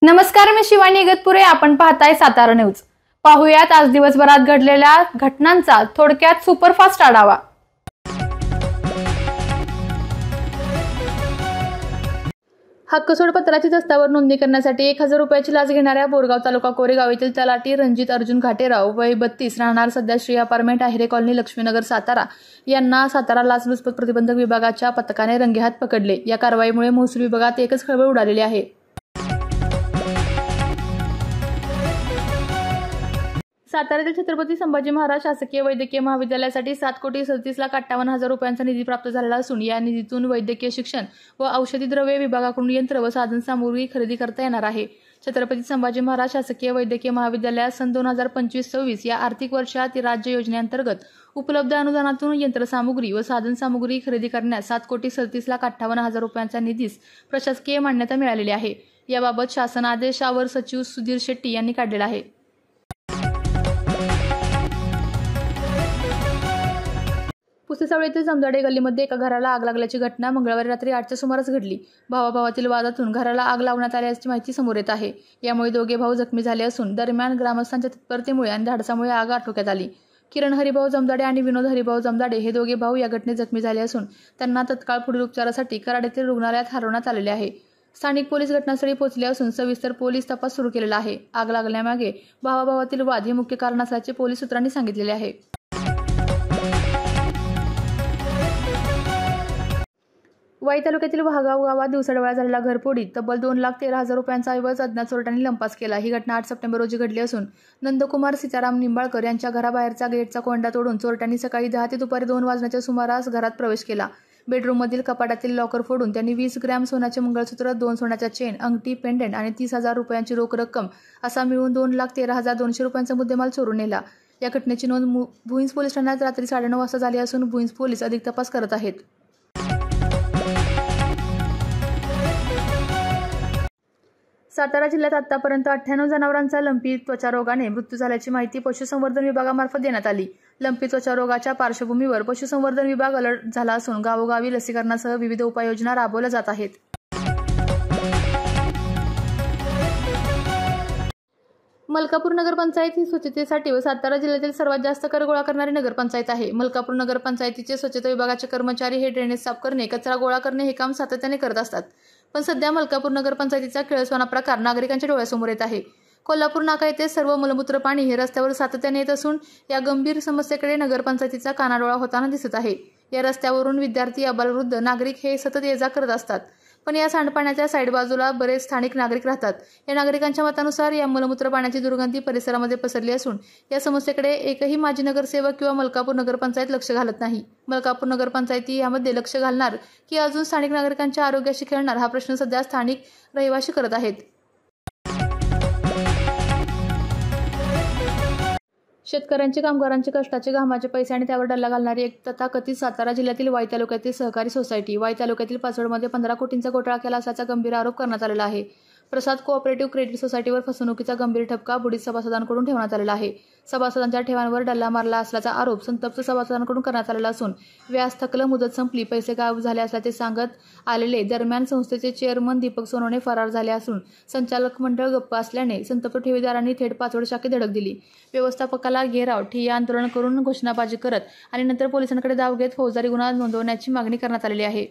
नमस्कार, मी शिवानी इगतपुरे. आपण पाहताय सातारा न्यूज. पाहुयात आज दिवसभरात घडलेल्या घटनांचा थोडक्यात सुपरफास्ट आढावा. हक्कसोड पत्राची दस्तावर नोंदणी करण्यासाठी 1000 रुपयाची लाच घेणाऱ्या बोरगाव तालुका कोरेगाव येथील तलाठी रणजित अर्जुन घाटेराव वय 32 राहणार सध्या श्री अपार्टमेंट आहिरे कॉलनी लक्ष्मीनगर सातारा यांना सातारा लाचलुचपत प्रतिबंधक विभागाच्या पथकाने रंगेहात पकडले. या कारवाईमुळे महसूल विभागात एकच खळबळ उडालेली आहे. साताऱ्यातील छत्रपती संभाजी महाराज शासकीय वैद्यकीय महाविद्यालयासाठी 7,37,58,000 रुपयांचा निधी प्राप्त झालेला असून या निधीतून वैद्यकीय शिक्षण व औषधी द्रव्ये विभागाकडून यंत्र व साधनसामुग्री खरेदी करता येणार आहे. छत्रपती संभाजी महाराज शासकीय वैद्यकीय महाविद्यालयात सन 2025-26 या आर्थिक वर्षात राज्य योजनेअंतर्गत उपलब्ध अनुदानातून यंत्रसामुग्री व साधनसामुग्री खरेदी करण्यास 7,37,58,000 रुपयांचा निधीस प्रशासकीय मान्यता मिळालेली आहे. याबाबत शासन आदेशावर सचिव सुधीर शेट्टी यांनी काढलेला आहे. पुसेसावळे येथील जमदाडे गल्लीमध्ये एका घराला आग लागल्याची घटना मंगळवारी रात्री 8च्या सुमारास घडली. भावाभावातील वादातून घराला आग लावण्यात आल्याची माहिती समोर येत आहे. यामुळे दोघे भाऊ जखमी झाले असून दरम्यान ग्रामस्थांच्या तत्परतेमुळे आणि धाडसामुळे आग आटोक्यात आली. किरण हरिभाऊ जमदाडे आणि विनोद हरिभाऊ जमदाडे हे दोघे भाऊ या घटनेत जखमी झाले असून त्यांना तत्काळ पुढील उपचारासाठी कराड येथील रुग्णालयात हलवण्यात आलेले आहे. स्थानिक पोलीस घटनास्थळी पोहोचले असून सविस्तर पोलीस तपास सुरू केलेला आहे. आग लागण्यामागे भावाभावातील वाद हे मुख्य कारण असल्याचे पोलीस सूत्रांनी सांगितलेले आहे. वाई तालुक्यातील वाहगाव गावात दिवसाढवळ्या झालेल्या घरफोडीत तब्बल 2,13,000 रुपयांचा ऐवज अज्ञात चोरट्यांनी लंपास केला. ही घटना 8 सप्टेंबर रोजी घडली असून नंदकुमार सीताराम निंबाळकर यांच्या घराबाहेरचा गेटचा कोंडा तोडून चोरट्यांनी सकाळी 10 ते दुपारी 2 वाजण्याच्या सुमारास घरात प्रवेश केला. बेडरूममधील कपाटातील लॉकर फोडून त्यांनी 20 ग्रॅम सोन्याचे मंगळसूत्र, 2 सोन्याच्या चेन, अंगठी, पेंडंट आणि 30,000 रुपयांची रोख रक्कम असा मिळून 2,13,200 रुपयांचा मुद्देमाल चोरून नेला. या घटनेची नोंद भुईंज पोलीस ठाण्यात रात्री 9:30 वाजता झाली असून भुईंज पोलीस अधिक तपास करत आहेत. सातारा जिल्ह्यात आतापर्यंत 98 जनावरांचा लंपी त्वचारोगाने मृत्यू झाल्याची माहिती पशुसंवर्धन विभागामार्फत देण्यात आली. लंपी त्वचारोगाच्या पार्श्वभूमीवर पशुसंवर्धन विभाग अलर्ट झाला असून गावोगावी लसीकरणासह विविध उपाययोजना राबवल्या जात आहेत. मलकापूर नगरपंचायत ही स्वच्छतेसाठी व सातारा जिल्ह्यातील सर्वात जास्त कर गोळा करणारी नगरपंचायत आहे. मलकापूर नगरपंचायतीचे स्वच्छता विभागाचे कर्मचारी हे ड्रेनेज साफ करणे, कचरा गोळा करणे हे काम सातत्याने करत असतात. पण सध्या मलकापूर नगरपंचायतीचा किळसवाना प्रकार नागरिकांच्या डोळ्यासमोर येत आहे. कोल्हापूर नाका येथे सर्व मलमूत्र पाणी हे रस्त्यावर सातत्याने येत असून या गंभीर समस्येकडे नगरपंचायतीचा कानाडोळा होताना दिसत आहे. या रस्त्यावरून विद्यार्थी, अबालवृद्ध नागरिक हे सतत ये-जा करत असतात. पण या सांडपाण्याच्या साईड बाजूला बरेच स्थानिक नागरिक राहतात. या नागरिकांच्या मतानुसार या मलमूत्र पाण्याची दुर्गंधी परिसरामध्ये पसरली असून या समस्येकडे एकही माजी नगरसेवक किंवा मलकापूर नगरपंचायत लक्ष घालत नाही. मलकापूर नगरपंचायती यामध्ये लक्ष घालणार की अजून स्थानिक नागरिकांच्या आरोग्याशी खेळणार हा प्रश्न सध्या स्थानिक रहिवासी करत आहेत. शेतकऱ्यांचे, कामगारांचे कष्टाचे, घामाचे पैसे आणि त्यावर डल्ला घालणारी एक तथाकथित सातारा जिल्ह्यातील वाई तालुक्यातील सहकारी सोसायटी वाई तालुक्यातील पाचवडमध्ये 15 कोटींचा घोटाळा केला असल्याचा गंभीर आरोप करण्यात आलेला आहे. प्रसाद कोऑपरेटिव्ह क्रेडिट सोसायटीवर फसवणुकीचा गंभीर ठपका बुडीत सभासदांकडून ठेवण्यात आलेला आहे. सभासदांच्या ठेवांवर डल्ला मारला असल्याचा आरोप संतप्त सभासदांकडून करण्यात आलेला असून व्याज थकलं, मुदत संपली, पैसे गायब झाले असल्याचे सांगत आलेले. दरम्यान संस्थेचे चेअरमन दीपक सोनवणे फरार झाले असून संचालक मंडळ गप्प असल्याने संतप्त ठेवीदारांनी थेट पाचवड शाखेत धडक दिली. व्यवस्थापकाला घेराव, ठिय्या आंदोलन करून घोषणाबाजी करत आणि नंतर पोलिसांकडे धाव घेत फौजदारी गुन्हा नोंदवण्याची मागणी करण्यात आलेली आहे.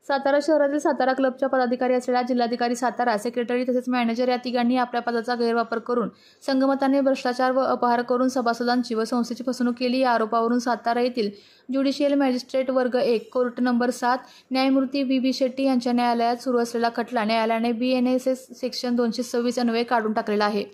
सातारा शहरातील सातारा क्लबच्या पदाधिकारी असलेल्या जिल्हाधिकारी, सातारा सेक्रेटरी तसेच मॅनेजर या तिघांनी आपल्या पदाचा गैरवापर करून संगमताने भ्रष्टाचार व अपहार करून सभासदांची व संस्थेची फसवणूक केली. या आरोपावरून सातारा येथील ज्युडिशियल मॅजिस्ट्रेट वर्ग 1 कोर्ट नंबर 7 न्यायमूर्ती व्ही शेट्टी यांच्या न्यायालयात सुरू असलेला खटला न्यायालयाने BNSS सेक्शन 226 अन्वये काढून टाकलेला आहे.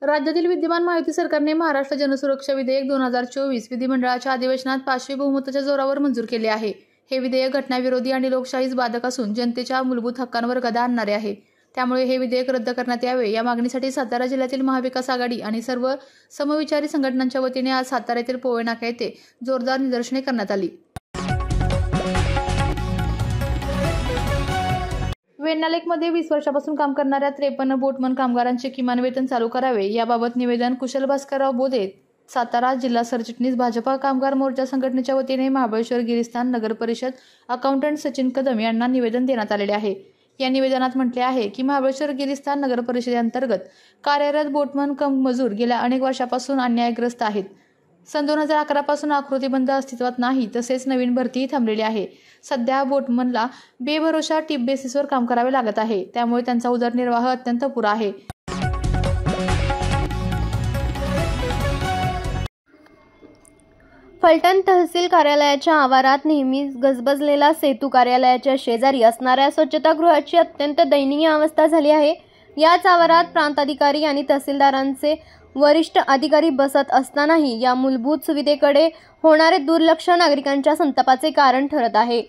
राज्यातील विद्यमान महायुती सरकारने महाराष्ट्र जनसुरक्षा विधेयक 2024 विधिमंडळाच्या अधिवेशनात 5वे बहुमताच्या जोरावर मंजूर केले आहे. हे विधेयक घटनाविरोधी आणि लोकशाहीस बाधक असून जनतेच्या मूलभूत हक्कांवर गदा आणणारे आहे. त्यामुळे हे विधेयक रद्द करण्यात यावे या मागणीसाठी सातारा जिल्ह्यातील महाविकास आघाडी आणि सर्व समविचारी संघटनांच्या वतीने आज सातारा येथील पोवई नाका येथे जोरदार निदर्शने करण्यात आली. वेण्णा लेकमध्ये 20 वर्षापासून काम करणाऱ्या 53 बोटमन कामगारांचे किमान वेतन चालू करावे याबाबत निवेदन कुशल भास्करराव बोधे सातारा जिल्हा सरचिटणीस भाजपा कामगार मोर्चा संघटनेच्या वतीने महाबळेश्वर गिरीस्थान नगर परिषद अकाउंटंट सचिन कदम यांना निवेदन देण्यात आलेले आहे। या निवेदनात म्हटले आहे की महाबळेश्वर गिरीस्थान नगर परिषदेअंतर्गत कार्यरत बोटमन कम मजूर गेल्या अनेक वर्षापासून अन्यायग्रस्त आहेत। सन 2011 पासून आकृती बंद अस्तित्वात नाही, तसेच नवीन भरतीही थांबलेली आहे। सध्या बोटमनला बेभरोशा टिप बेसिसवर काम करावे लागत आहे, त्यामुळे त्यांचा उदरनिर्वाह अत्यंत अपुरा आहे। फलटण तहसील कार्यालयाच्या आवारात नेहमीच गजबजलेला सेतू कार्यालयाच्या शेजारी असणाऱ्या स्वच्छतागृहाची अत्यंत दयनीय अवस्था झाली आहे। याच आवारात प्रांताधिकारी आणि तहसीलदारांचे वरिष्ठ अधिकारी बसत असतानाही या मूलभूत सुविधेकडे होणारे दुर्लक्ष नागरिकांच्या संतापाचे कारण ठरत आहे।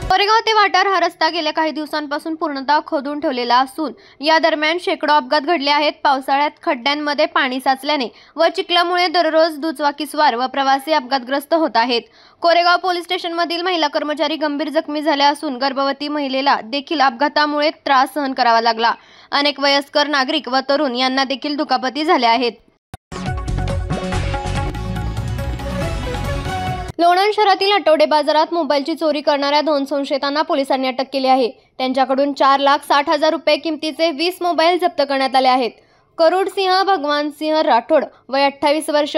कोरेगाव ते वाटार हा रस्ता गेल्या काही दिवसांपासून पूर्णतः खोदून ठेवलेला असून या दरम्यान शेकडो अपघात घडले आहेत। पावसाळ्यात खड्ड्यांमध्ये पाणी साचल्याने व चिखलामुळे दररोज दुचाकीस्वार व प्रवासी अपघातग्रस्त होत आहेत। कोरेगाव पोलीस स्टेशनमधील महिला कर्मचारी गंभीर जखमी झाल्या असून गर्भवती महिलेला देखील अपघातामुळे त्रास सहन करावा लागला। अनेक वयस्कर नागरिक व तरुण यांना देखील दुखापती झाल्या आहेत। लोणंद शहरातील आठवडे बाजारात मोबाईलची चोरी करणाऱ्या 2 संशयितांना पोलिसांनी अटक केली आहे। त्यांच्याकडून 4,60,000 रुपये किमतीचे 20 मोबाईल जप्त करण्यात आले आहेत। करुड सिंह भगवान सिंह राठोड वय 28 वर्ष,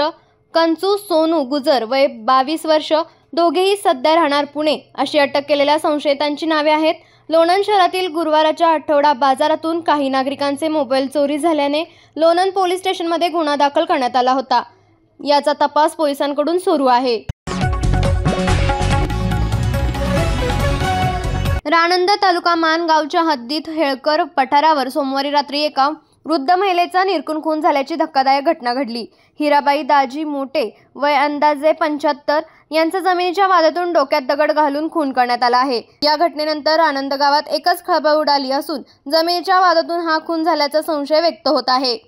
कंचू सोनू गुजर वय 22 वर्ष, दोघेही सध्या राहणार पुणे अशी अटक केलेल्या संशयितांची नावे आहेत। लोणंद शहरातील गुरुवारच्या आठवडा बाजारातून काही नागरिकांचे मोबाईल चोरी झाल्याने लोणंद पोलीस स्टेशनमध्ये गुन्हा दाखल करण्यात आला होता। याचा तपास पोलिसांकडून सुरू आहे। राणंद तालुका मानगावच्या हद्दीत हेळकर पठारावर सोमवारी रात्री एका वृद्ध महिलेचा निर्घृण खून झाल्याची धक्कादायक घटना घडली। हिराबाई दाजी मोठे वय अंदाजे 75 यांचा जमिनीच्या वादातून डोक्यात दगड घालून खून करण्यात आला आहे। या घटनेनंतर आनंद गावात एकच खळबळ उडाली असून जमिनीच्या वादातून हा खून झाल्याचा संशय व्यक्त होत आहे।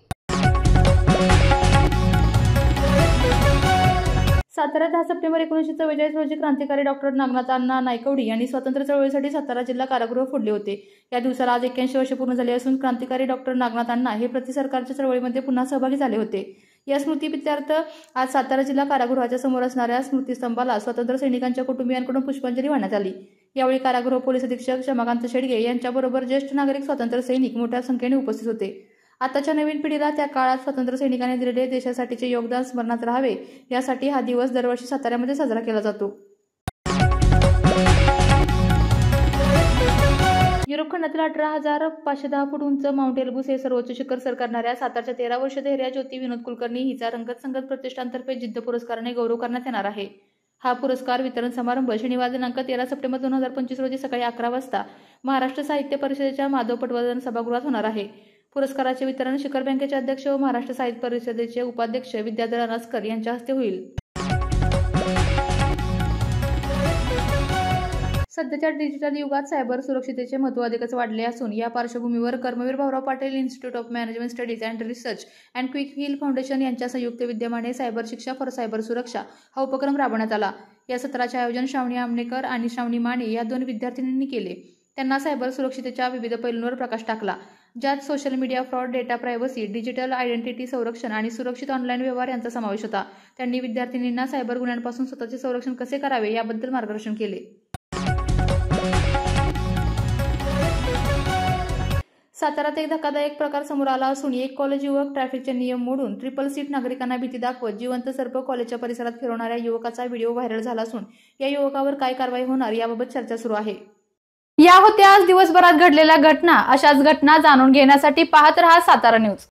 सातारा 10 सप्टेंबर 1944 रोजी क्रांतिकारी डॉक्टर नागनाथ अण्णा नायकवडी यांनी स्वातंत्र्य चळवळीसाठी सातारा जिल्हा कारागृह फोडले होते। या दिवसाला आज 81 वर्ष पूर्ण झाली असून क्रांतिकारी डॉक्टर नागनाथ अण्णा हे प्रतिसरकारच्या चळवळीमध्ये पुन्हा सहभागी झाले होते। या स्मृतिप्रित्यर्थ आज सातारा जिल्हा कारागृहाच्या समोर असणाऱ्या स्मृतिस्तंभाला स्वातंत्र्य सैनिकांच्या कुटुंबियांकडून पुष्पांजली वाहण्यात आली। यावेळी कारागृह पोलीस अधीक्षक शमाकांत शेडगे यांच्याबरोबर ज्येष्ठ नागरिक स्वातंत्र्य सैनिक मोठ्या संख्येने उपस्थित होते। आताच्या नवीन पिढीला त्या काळात स्वातंत्र्य सैनिकांनी दिलेले देशासाठीचे योगदान स्मरणात राहावे यासाठी हा दिवस दरवर्षी साताऱ्यामध्ये साजरा केला जातो। युरोप खंडातील 18,510 फूट उंच माउंट एल्ब्रूस हे सर्वोच्च शिखर सर करणाऱ्या सातारच्या 13 वर्ष धैर्या ज्योती विनोद कुलकर्णी हिचा रंगत संगत प्रतिष्ठानतर्फे जिद्द पुरस्काराने गौरव करण्यात येणार आहे। हा पुरस्कार वितरण समारंभ शनिवार दिनांक 13 सप्टेंबर 2025 रोजी सकाळी 11 वाजता महाराष्ट्र साहित्य परिषदेच्या माधव पटवर्धन सभागृहात होणार आहे। पुरस्काराचे वितरण शिखर बँकेचे अध्यक्ष व महाराष्ट्र साहित्य परिषदेचे उपाध्यक्ष विद्याधर अनासकर यांच्या हस्ते होईल। सध्याच्या डिजिटल युगात सायबर सुरक्षिततेचे महत्त्व अधिकच वाढले असून या पार्श्वभूमीवर Karmaveer Bhaurao Patil Institute of Management Studies and Research and Quick Heal Foundation यांच्या संयुक्त विद्यमाने सायबर शिक्षा फॉर सायबर सुरक्षा हा उपक्रम राबवण्यात आला। या सत्राचे आयोजन श्रावणी आमनेकर आणि श्रावणी माने या 2 विद्यार्थिनींनी केले। त्यांना सायबर सुरक्षिततेच्या विविध पैलूंवर प्रकाश टाकला, ज्यात social media fraud, data privacy, digital identity संरक्षण आणि सुरक्षित ऑनलाईन व्यवहार यांचा समावेश होता। त्यांनी विद्यार्थिनींना सायबर गुन्ह्यांपासून स्वतःचे संरक्षण कसे करावे याबद्दल मार्गदर्शन केले। सातारात एक धक्कादायक प्रकार समोर आला असून एक कॉलेज युवक ट्रॅफिकचे नियम मोडून ट्रिपल सीट नागरिकांना भीती दाखवत जिवंत सर्प कॉलेजच्या परिसरात फिरवणाऱ्या युवकाचा व्हिडिओ व्हायरल झाला असून या युवकावर काय कारवाई होणार याबाबत चर्चा सुरू आहे। या होत्या आज दिवसभरात घडलेल्या घटना। अशाच घटना जाणून घेण्यासाठी पाहत रहा सातारा न्यूज।